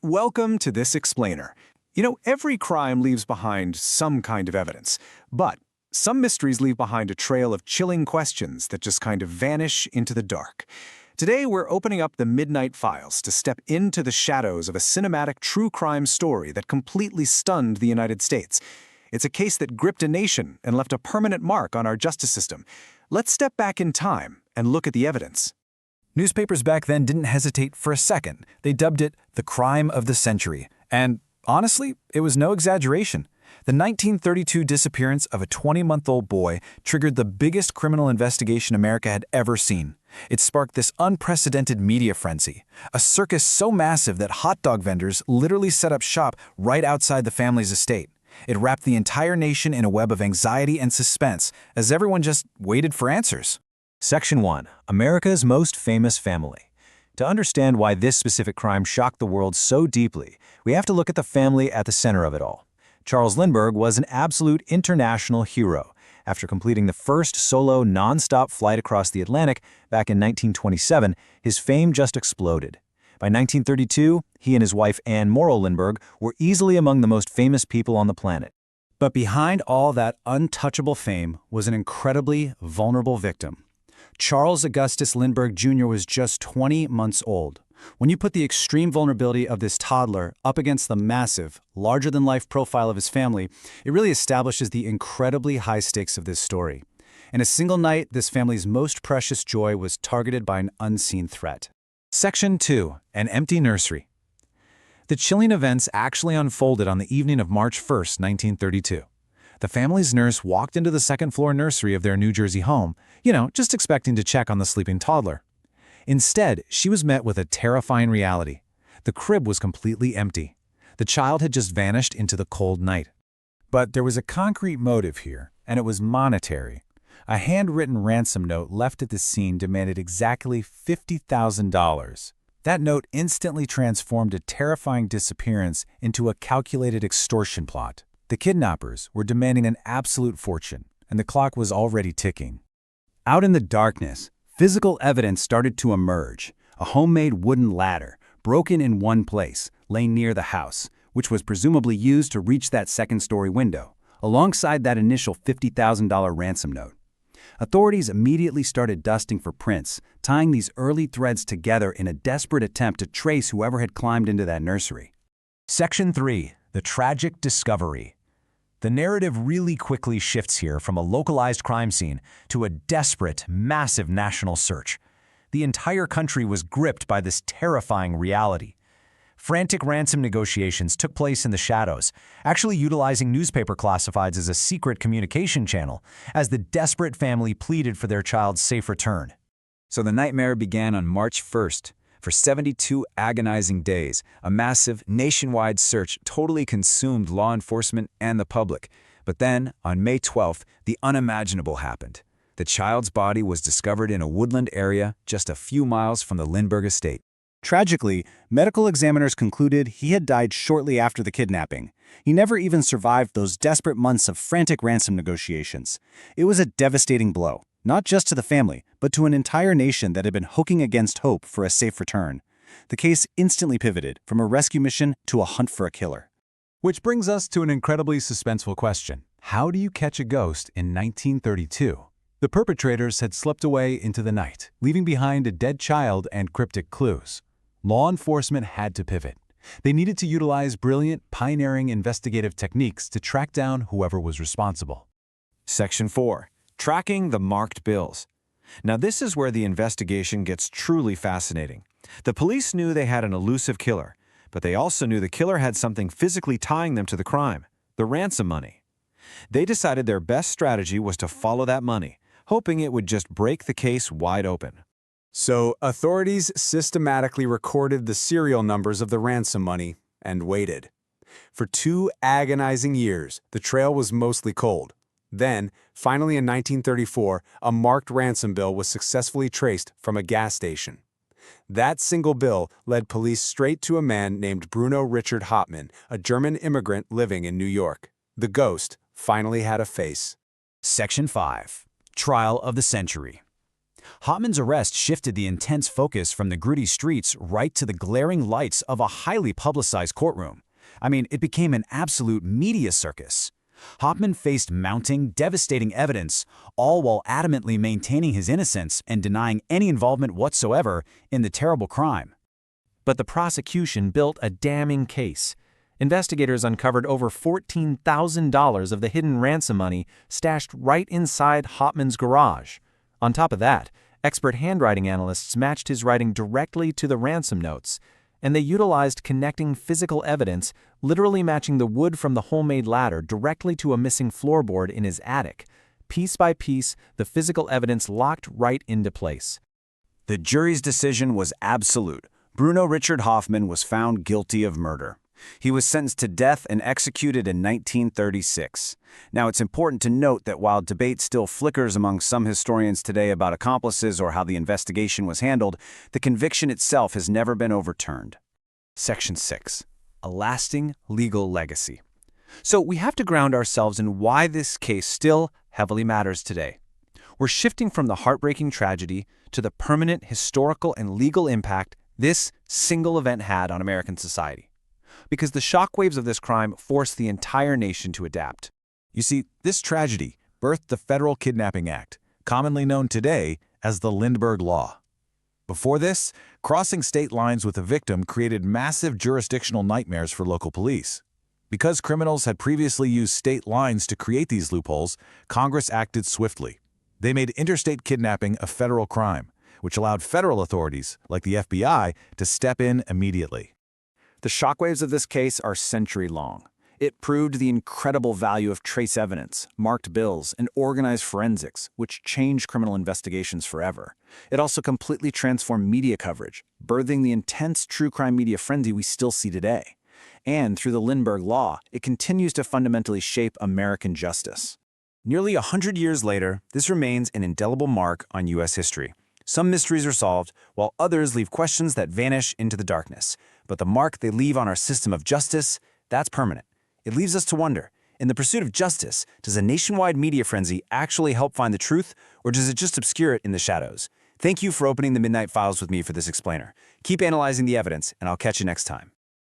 Welcome to this explainer. Every crime leaves behind some kind of evidence, but some mysteries leave behind a trail of chilling questions that just kind of vanish into the dark. Today, we're opening up the Midnight Files to step into the shadows of a cinematic true crime story that completely stunned the United States. It's a case that gripped a nation and left a permanent mark on our justice system. Let's step back in time and look at the evidence. Newspapers back then didn't hesitate for a second. They dubbed it the crime of the century. And honestly, it was no exaggeration. The 1932 disappearance of a 20-month-old boy triggered the biggest criminal investigation America had ever seen. It sparked this unprecedented media frenzy, a circus so massive that hot dog vendors literally set up shop right outside the family's estate. It wrapped the entire nation in a web of anxiety and suspense as everyone just waited for answers. Section 1. America's Most Famous Family. To understand why this specific crime shocked the world so deeply, we have to look at the family at the center of it all. Charles Lindbergh was an absolute international hero. After completing the first solo non-stop flight across the Atlantic back in 1927, his fame just exploded. By 1932, he and his wife Anne Morrill Lindbergh were easily among the most famous people on the planet. But behind all that untouchable fame was an incredibly vulnerable victim. Charles Augustus Lindbergh Jr. was just 20 months old. When you put the extreme vulnerability of this toddler up against the massive, larger-than-life profile of his family, it really establishes the incredibly high stakes of this story. In a single night, this family's most precious joy was targeted by an unseen threat. Section 2. An empty nursery. The chilling events actually unfolded on the evening of March 1, 1932. The family's nurse walked into the second-floor nursery of their New Jersey home, just expecting to check on the sleeping toddler. Instead, she was met with a terrifying reality. The crib was completely empty. The child had just vanished into the cold night. But there was a concrete motive here, and it was monetary. A handwritten ransom note left at the scene demanded exactly $50,000. That note instantly transformed a terrifying disappearance into a calculated extortion plot. The kidnappers were demanding an absolute fortune, and the clock was already ticking. Out in the darkness, physical evidence started to emerge. A homemade wooden ladder, broken in one place, lay near the house, which was presumably used to reach that second-story window, alongside that initial $50,000 ransom note. Authorities immediately started dusting for prints, tying these early threads together in a desperate attempt to trace whoever had climbed into that nursery. Section 3. The tragic discovery. The narrative really quickly shifts here from a localized crime scene to a desperate, massive national search. The entire country was gripped by this terrifying reality. Frantic ransom negotiations took place in the shadows, actually utilizing newspaper classifieds as a secret communication channel, as the desperate family pleaded for their child's safe return. So the nightmare began on March 1st. For 72 agonizing days, a massive, nationwide search totally consumed law enforcement and the public. But then, on May 12th, the unimaginable happened. The child's body was discovered in a woodland area just a few miles from the Lindbergh estate. Tragically, medical examiners concluded he had died shortly after the kidnapping. He never even survived those desperate months of frantic ransom negotiations. It was a devastating blow, not just to the family, but to an entire nation that had been hoping against hope for a safe return. The case instantly pivoted from a rescue mission to a hunt for a killer. Which brings us to an incredibly suspenseful question. How do you catch a ghost in 1932? The perpetrators had slipped away into the night, leaving behind a dead child and cryptic clues. Law enforcement had to pivot. They needed to utilize brilliant, pioneering investigative techniques to track down whoever was responsible. Section 4. Tracking the marked bills. Now this is where the investigation gets truly fascinating. The police knew they had an elusive killer, but they also knew the killer had something physically tying them to the crime, the ransom money. They decided their best strategy was to follow that money, hoping it would just break the case wide open. So, authorities systematically recorded the serial numbers of the ransom money and waited. For 2 agonizing years, the trail was mostly cold. Then, finally in 1934, a marked ransom bill was successfully traced from a gas station. That single bill led police straight to a man named Bruno Richard Hauptmann, a German immigrant living in New York. The ghost finally had a face. Section 5. Trial of the Century. Hauptmann's arrest shifted the intense focus from the gritty streets right to the glaring lights of a highly publicized courtroom. I mean, it became an absolute media circus. Hauptmann faced mounting, devastating evidence, all while adamantly maintaining his innocence and denying any involvement whatsoever in the terrible crime. But the prosecution built a damning case. Investigators uncovered over $14,000 of the hidden ransom money stashed right inside Hauptmann's garage. On top of that, expert handwriting analysts matched his writing directly to the ransom notes, and they utilized connecting physical evidence, literally matching the wood from the homemade ladder directly to a missing floorboard in his attic. Piece by piece, the physical evidence locked right into place. The jury's decision was absolute. Bruno Richard Hauptmann was found guilty of murder. He was sentenced to death and executed in 1936. Now, it's important to note that while debate still flickers among some historians today about accomplices or how the investigation was handled, the conviction itself has never been overturned. Section 6. A lasting legal legacy. So we have to ground ourselves in why this case still heavily matters today. We're shifting from the heartbreaking tragedy to the permanent historical and legal impact this single event had on American society. Because the shockwaves of this crime forced the entire nation to adapt. You see, this tragedy birthed the Federal Kidnapping Act, commonly known today as the Lindbergh Law. Before this, crossing state lines with a victim created massive jurisdictional nightmares for local police. Because criminals had previously used state lines to create these loopholes, Congress acted swiftly. They made interstate kidnapping a federal crime, which allowed federal authorities, like the FBI, to step in immediately. The shockwaves of this case are century-long. It proved the incredible value of trace evidence, marked bills, and organized forensics, which changed criminal investigations forever. It also completely transformed media coverage, birthing the intense true crime media frenzy we still see today. And through the Lindbergh Law, it continues to fundamentally shape American justice. Nearly 100 years later, this remains an indelible mark on U.S. history. Some mysteries are solved, while others leave questions that vanish into the darkness. But the mark they leave on our system of justice, that's permanent. It leaves us to wonder, in the pursuit of justice, does a nationwide media frenzy actually help find the truth, or does it just obscure it in the shadows? Thank you for opening the Midnight Files with me for this explainer. Keep analyzing the evidence, and I'll catch you next time.